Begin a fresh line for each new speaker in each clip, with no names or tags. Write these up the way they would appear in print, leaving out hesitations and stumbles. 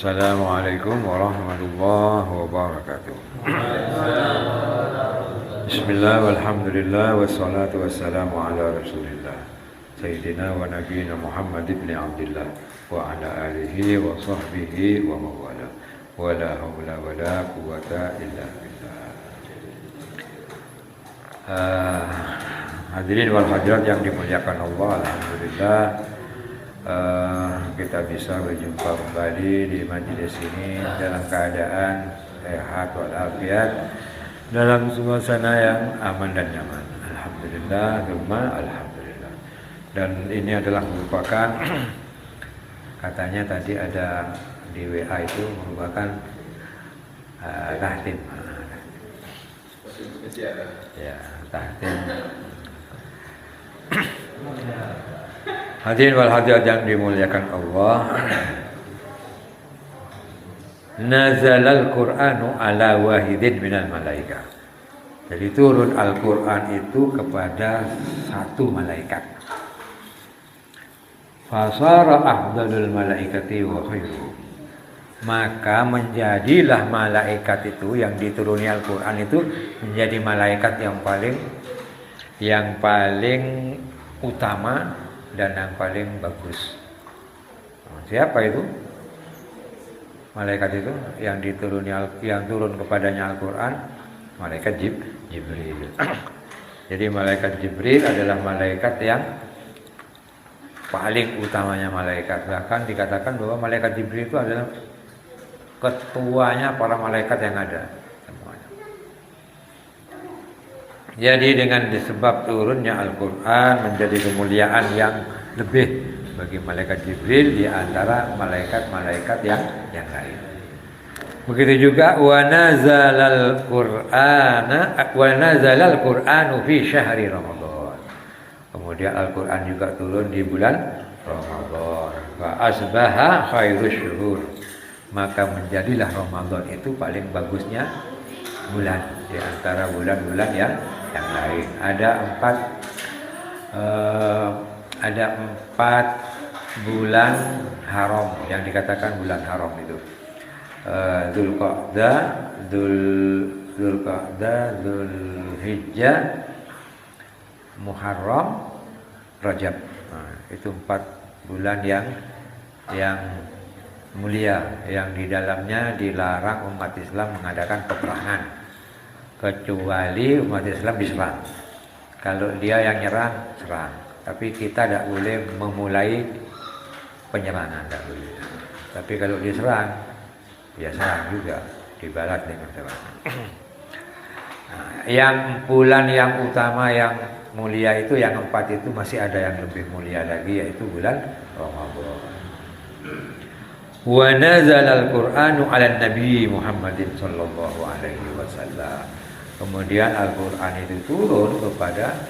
Assalamualaikum warahmatullahi wabarakatuh. Bismillah walhamdulillah wassalatu wassalamu ala rasulillah Sayyidina wa nabiyina Muhammad ibn Abdullah wa ala alihi wa sahbihi wa mawala wa la hawla wa la quwata illa billah. Hadirin wal hadirat yang dimuliakan Allah, alhamdulillah kita bisa berjumpa kembali di majelis ini dalam keadaan sehat walafiat, dalam suasana yang aman dan nyaman. Alhamdulillah, alhamdulillah. Dan ini adalah merupakan katanya tadi ada di WA itu merupakan tahtim. Ya, tahtim. Hadirin wal hadirat yang dimuliakan Allah, nazalal Qur'anu ala wahidin minal malaika. Jadi turun Al-Qur'an itu kepada satu malaikat. Fasara afdalul malaikati wa khairu. Maka menjadilah malaikat itu yang dituruni Al-Qur'an itu menjadi malaikat yang paling utama dan yang paling bagus. Siapa itu? Malaikat itu yang turun kepadanya Al-Qur'an, malaikat Jibril. Jadi malaikat Jibril adalah malaikat yang paling utamanya malaikat. Bahkan dikatakan bahwa malaikat Jibril itu adalah ketuanya para malaikat yang ada semuanya. Jadi dengan disebab turunnya Al-Qur'an menjadi kemuliaan yang lebih bagi malaikat Jibril di antara malaikat-malaikat yang lain. Begitu juga wa nazalal Qur'anu fi syahri Ramadan. Kemudian Al-Qur'an juga turun di bulan Ramadan. Fa asbaha khairus syuhur. Maka menjadilah Ramadan itu paling bagusnya bulan di antara bulan-bulan yang lain. Ada empat bulan haram yang dikatakan bulan haram itu. Dzulqa'dah, Dzulhijjah, Muharram, Rajab. Nah, itu empat bulan yang mulia, yang di dalamnya dilarang umat Islam mengadakan peperangan kecuali umat Islam diserang. Kalau dia yang nyerang, serang. Tapi kita tidak boleh memulai penyerangan, tidak boleh. Tapi kalau diserang, ya serang juga, dibalas dengan serangan. Nah, yang bulan yang utama yang mulia itu, yang empat itu masih ada yang lebih mulia lagi, yaitu bulan Ramadan. Wa nazalal Qur'anu 'ala Nabi Muhammadin sallallahu alaihi wasallam. Kemudian Al-Qur'an itu turun kepada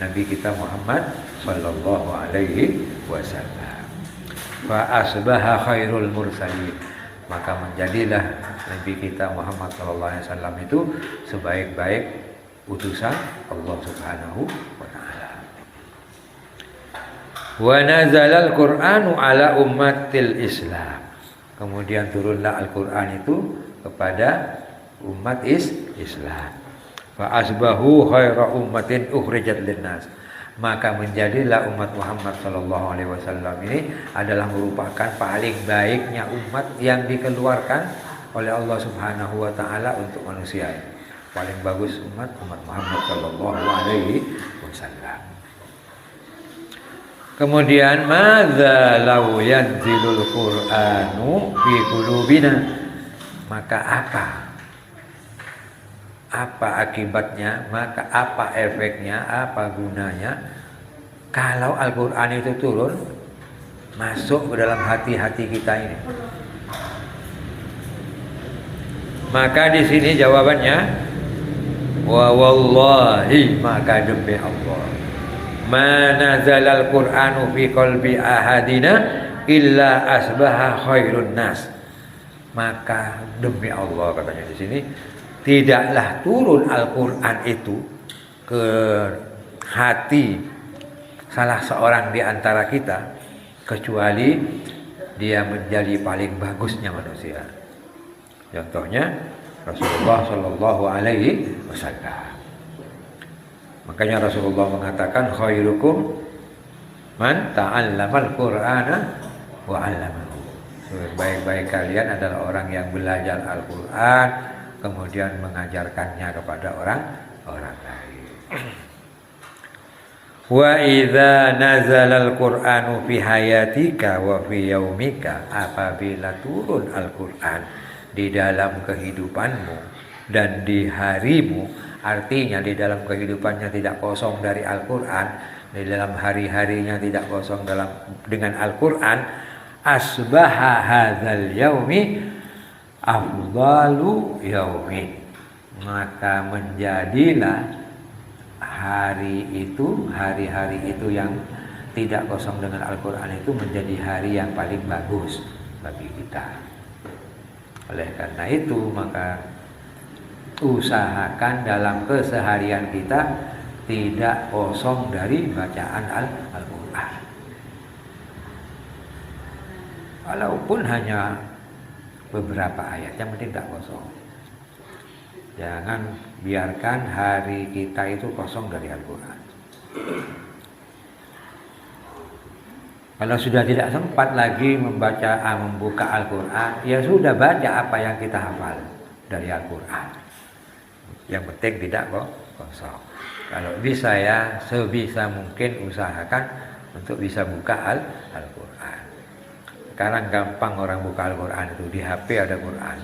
Nabi kita Muhammad sallallahu alaihi wasallam. Fa asbaha khairul mursalin. Maka menjadilah Nabi kita Muhammad sallallahu alaihi wasallam itu sebaik-baik utusan Allah Subhanahu wa taala. Wa nazalal Qur'anu 'ala ummatil Islam. Kemudian turunlah Al-Qur'an itu kepada umat Islam. Fa asbahu khaira ummatin ukhrijat linnas. Maka menjadilah umat Muhammad sallallahu alaihi wasallam ini adalah merupakan paling baiknya umat yang dikeluarkan oleh Allah Subhanahu wa taala untuk manusia. Paling bagus umat Muhammad sallallahu alaihi wasallam. Kemudian madza law yanzilul Qur'anu fi qulubina. Maka apa akibatnya, maka apa efeknya, apa gunanya kalau Al-Qur'an itu turun masuk ke dalam hati-hati kita ini. Maka di sini jawabannya wa wallahi, maka demi Allah, ma nazalal Qur'anu fi qalbi ahadina illa asbaha khairun nas. Maka demi Allah, katanya di sini, tidaklah turun Al-Qur'an itu ke hati salah seorang di antara kita kecuali dia menjadi paling bagusnya manusia. Contohnya Rasulullah Shallallahu Alaihi Wasallam. Makanya Rasulullah mengatakan khairukum man ta'allamal Qur'ana wa 'allamahu. Sebaik-baik kalian adalah orang yang belajar Al-Qur'an kemudian mengajarkannya kepada orang lain. Wa idza nazala al-Qur'anu fi hayatika wa fi yaumika, apabila turun Al-Qur'an di dalam kehidupanmu dan di harimu, artinya di dalam kehidupannya tidak kosong dari Al-Qur'an, di dalam hari-harinya tidak kosong dengan Al-Qur'an, asbaha hadzal yaumi afdalu yaumi, maka menjadilah hari-hari itu yang tidak kosong dengan Al-Quran itu menjadi hari yang paling bagus bagi kita. Oleh karena itu maka usahakan dalam keseharian kita tidak kosong dari bacaan Al-Quran, walaupun hanya beberapa ayat, yang penting tidak kosong. Jangan biarkan hari kita itu kosong dari Al-Quran. Kalau sudah tidak sempat lagi membuka Al-Quran, ya sudah baca apa yang kita hafal dari Al-Quran. Yang penting tidak kosong. Kalau bisa ya sebisa mungkin usahakan untuk bisa buka Al-Quran. Sekarang gampang orang buka Al-Quran itu, di HP ada Quran,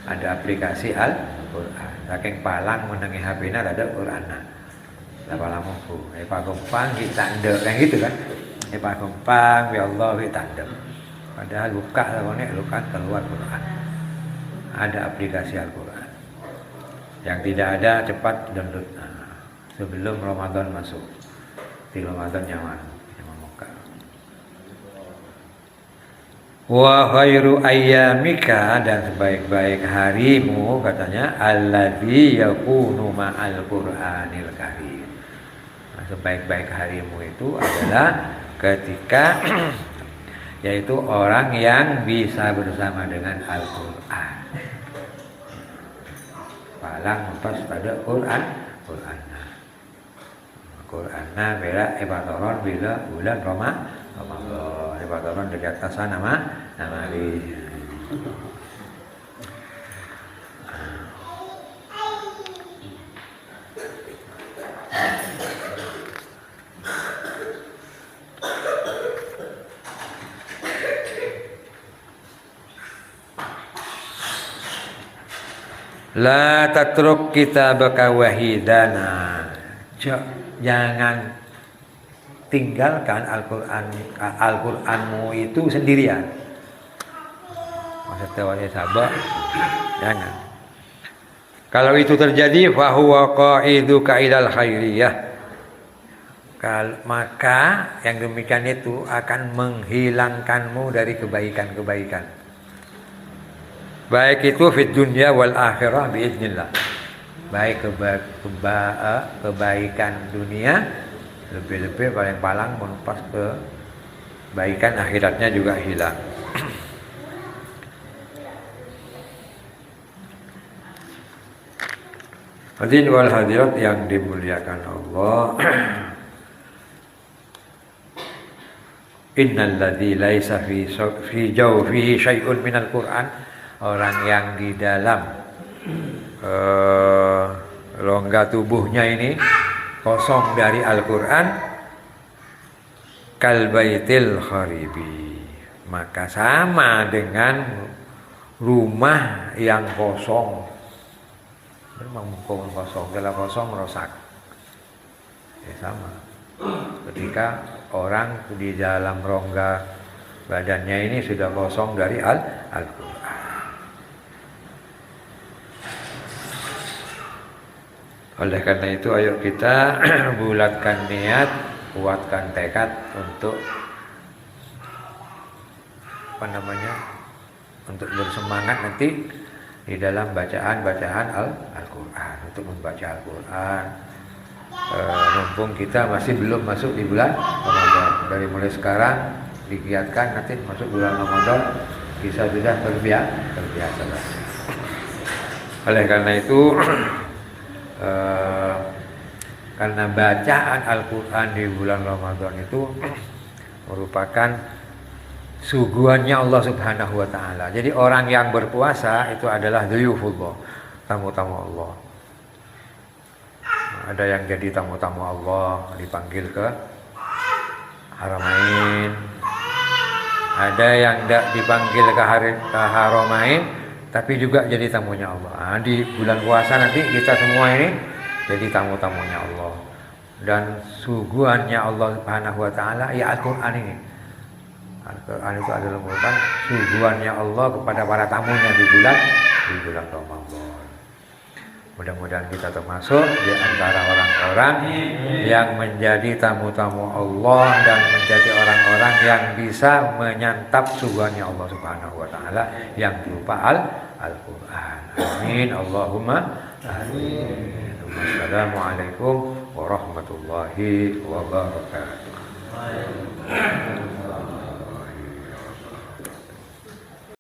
ada aplikasi Al-Quran. Saking palang menengi HP-nya ada Quran. Lapa lamuku, pagempang kita ndek kayak gitu kan. Pagempang ya Allah kita ndek. Padahal buka lawannya lu kan keluar Quran. Ada aplikasi Al-Quran. Yang tidak ada cepat download sebelum Ramadan masuk. Di Ramadan nyaman. Wa khairu ayyamika, dan sebaik-baik harimu katanya alladzi yakunu ma'al Qur'anil Karim. Nah, sebaik-baik harimu itu adalah ketika yaitu orang yang bisa bersama dengan Al-Qur'an. Palang pas pada Quran. Qur'anna bela ibatoron bila bulan Ramadan. Ibatoron dari atasan nama Ali. La tatruk kitabaka wahidana, jangan tinggalkan Al-Qur'anmu itu sendirian. Maksudnya wajah sabar, jangan. Kalau itu terjadi, fahuwa qa'iduka ilal khairiyah, maka yang demikian itu akan menghilangkanmu dari kebaikan-kebaikan. Baik itu fid dunya wal akhirah biiznillah. Baik kebaikan dunia, lebih-lebih paling palang menumpah kebaikan akhiratnya juga hilang. Hadirin wal hadirat yang dimuliakan Allah. Innal ladzi laisa fi jawfihi syai'un minal Qur'an, orang yang di dalam rongga tubuhnya ini kosong dari Al-Quran, kalbaitil kharibi, maka sama dengan rumah yang kosong. Memang kosong, dalam kosong merusak. Ya sama. Ketika orang di dalam rongga badannya ini sudah kosong dari Al-Quran. Oleh karena itu ayo kita bulatkan niat, kuatkan tekad untuk untuk bersemangat nanti di dalam bacaan Al-Quran, untuk membaca Al-Quran. Mumpung kita masih belum masuk di bulan Ramadan, dari mulai sekarang digiatkan, nanti masuk bulan Ramadan bisa sudah terbiasa lagi. Oleh karena itu karena bacaan Al-Quran di bulan Ramadan itu merupakan suguhannya Allah Subhanahu wa Ta'ala. Jadi orang yang berpuasa itu adalah dhuyufullah, tamu-tamu Allah. Ada yang jadi tamu-tamu Allah, dipanggil ke Haramain. Ada yang tidak dipanggil ke Haramain, tapi juga jadi tamunya Allah. Nah, di bulan puasa nanti kita semua ini jadi tamu-tamunya Allah. Dan suguhannya Allah Subhanahu wa Ta'ala ya Al-Quran ini. Al-Quran itu adalah merupakan suguhannya Allah kepada para tamunya di bulan Ramadan. Mudah-mudahan kita termasuk di antara orang-orang yang menjadi tamu-tamu Allah dan menjadi orang-orang yang bisa menyantap suguhannya Allah Subhanahu wa Ta'ala yang berupa Al-Quran. Amin. Allahumma amin. Assalamualaikum warahmatullahi wabarakatuh.